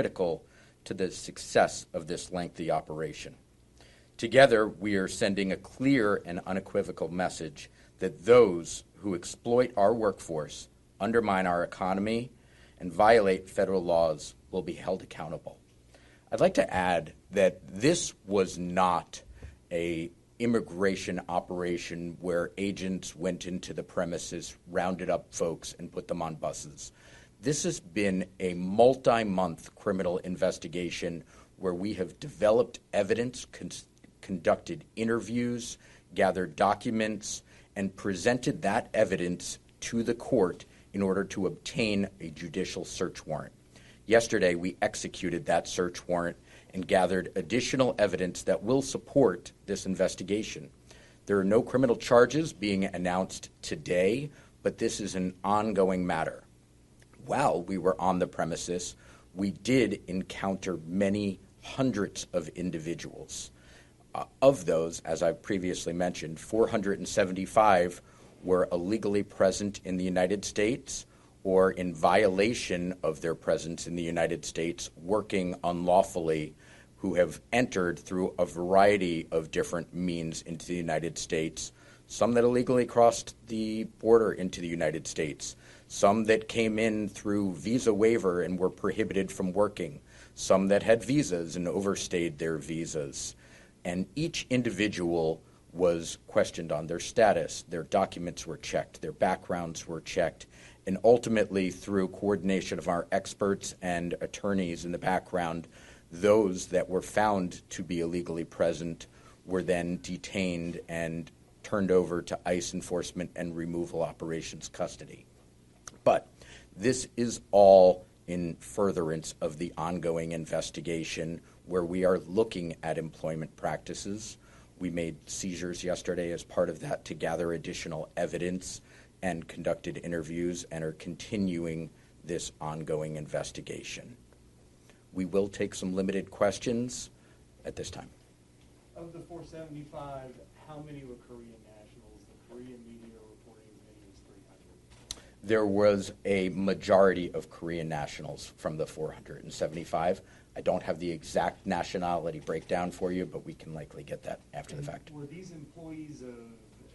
critical to the success of this lengthy operation. Together, we are sending a clear and unequivocal message that those who exploit our workforce, undermine our economy, and violate federal laws will be held accountable. I'd like to add that this was not an immigration operation where agents went into the premises, rounded up folks, and put them on buses. This has been a multi-month criminal investigation where we have developed evidence, conducted interviews, gathered documents, and presented that evidence to the court in order to obtain a judicial search warrant. Yesterday, we executed that search warrant and gathered additional evidence that will support this investigation. There are no criminal charges being announced today, but this is an ongoing matter. While we were on the premises, we did encounter many hundreds of individuals. Of those, as I previously mentioned, 475 were illegally present in the United States or in violation of their presence in the United States, working unlawfully, who have entered through a variety of different means into the United States, some that illegally crossed the border into the United States, some that came in through visa waiver and were prohibited from working, some that had visas and overstayed their visas. And each individual was questioned on their status, their documents were checked, their backgrounds were checked, and ultimately through coordination of our experts and attorneys in the background, those that were found to be illegally present were then detained and turned over to ICE enforcement and removal operations custody. But this is all in furtherance of the ongoing investigation where we are looking at employment practices. We made seizures yesterday as part of that to gather additional evidence and conducted interviews and are continuing this ongoing investigation. We will take some limited questions at this time. Of the 475, how many were Korean nationals? The Korean media are reporting as many as 300. There was a majority of Korean nationals from the 475. I don't have the exact nationality breakdown for you, but we can likely get that after the fact. Were these employees of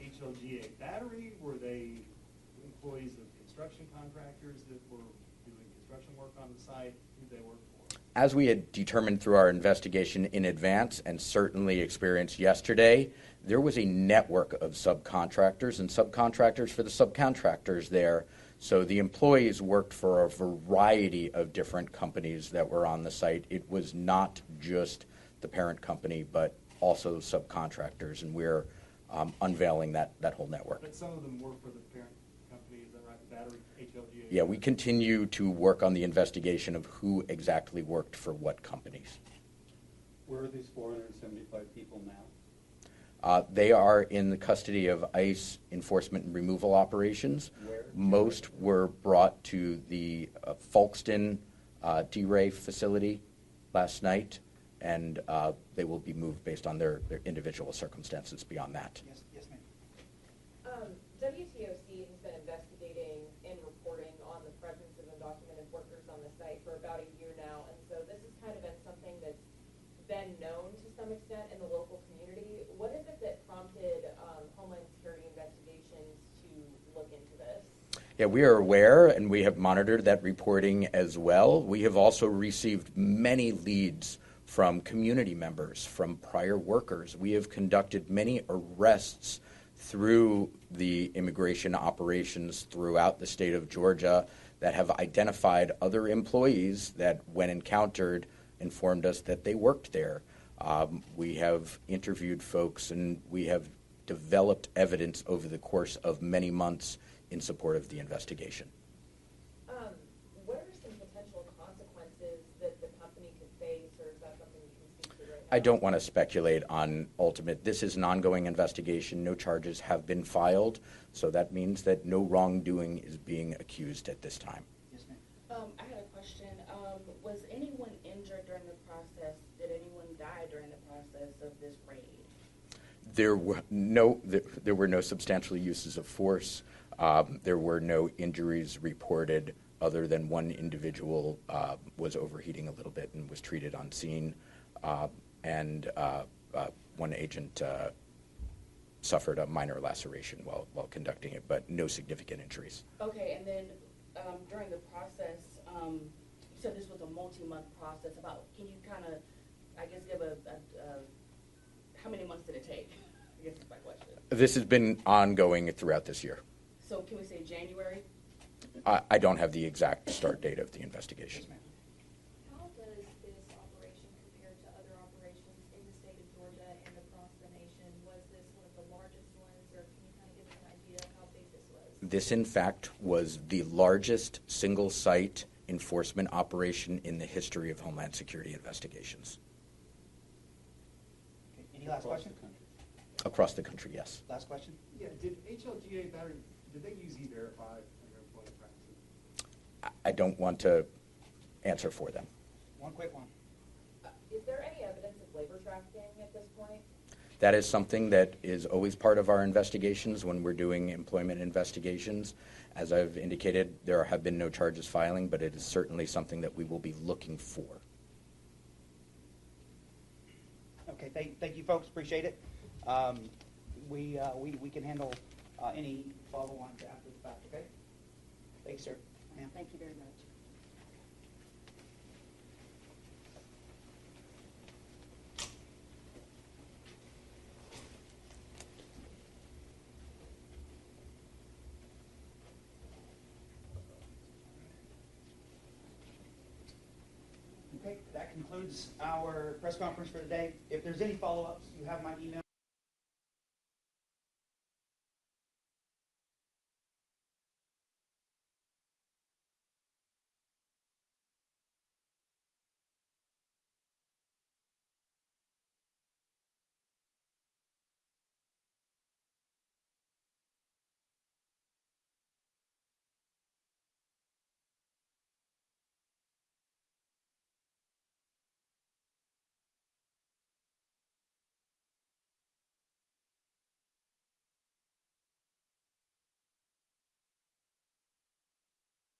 HLGA Battery? Were they employees of construction contractors that were doing construction work on the site? Who did they work for? As we had determined through our investigation in advance and certainly experienced yesterday, there was a network of subcontractors and subcontractors for the subcontractors there. So the employees worked for a variety of different companies that were on the site. It was not just the parent company, but also subcontractors, and we're unveiling that whole network. But some of them work for the parent company, is that right? The Battery, HLGA? Yeah, we continue to work on the investigation of who exactly worked for what companies. Where are these 475 people now? They are in the custody of ICE enforcement and removal operations. Where? Most were brought to the Folkston D-Ray facility last night, and they will be moved based on their individual circumstances beyond that. Yes, ma'am. WTOC has been investigating and reporting on the presence of undocumented workers on the site for about a year now, and so this has kind of been something that's been known to some extent in the local community. What is it that prompted Homeland Security investigations to look into this? Yeah, we are aware, and we have monitored that reporting as well. We have also received many leads from community members, from prior workers. We have conducted many arrests through the immigration operations throughout the state of Georgia that have identified other employees that, when encountered, informed us that they worked there. We have interviewed folks, and we have developed evidence over the course of many months in support of the investigation. What are some potential consequences that the company could face, or is that something you can speak to right now? I don't want to speculate on ultimate. This is an ongoing investigation. No charges have been filed, so that means that no wrongdoing is being accused at this time. Yes, ma'am. I had a question. Was anyone injured during the process? Did anyone die during the process of this raid? There were no substantial uses of force. There were no injuries reported other than one individual was overheating a little bit and was treated on scene, and one agent suffered a minor laceration while conducting it, but no significant injuries. Okay, and then during the process, you said this was a multi-month process. Can you kind of, I guess, give how many months did it take? I guess is my question. This has been ongoing throughout this year. So can we say January? I don't have the exact start date of the investigation. How does this operation compare to other operations in the state of Georgia and across the nation? Was this one of the largest ones, or can you kind of give us an idea of how big this was? This, in fact, was the largest single-site enforcement operation in the history of Homeland Security investigations. Okay, any last question? Across the country, yes. Last question? Yeah, did HLGA battery, did they use E-Verify in their employment practices? I don't want to answer for them. One quick one. Is there any evidence of labor trafficking at this point? That is something that is always part of our investigations when we're doing employment investigations. As I've indicated, there have been no charges filing, but it is certainly something that we will be looking for. Okay, thank you, folks. Appreciate it. We can handle any follow-ons after the fact, okay? Thanks, sir. Ma'am. Thank you very much. Okay, that concludes our press conference for today. If there's any follow-ups, you have my email.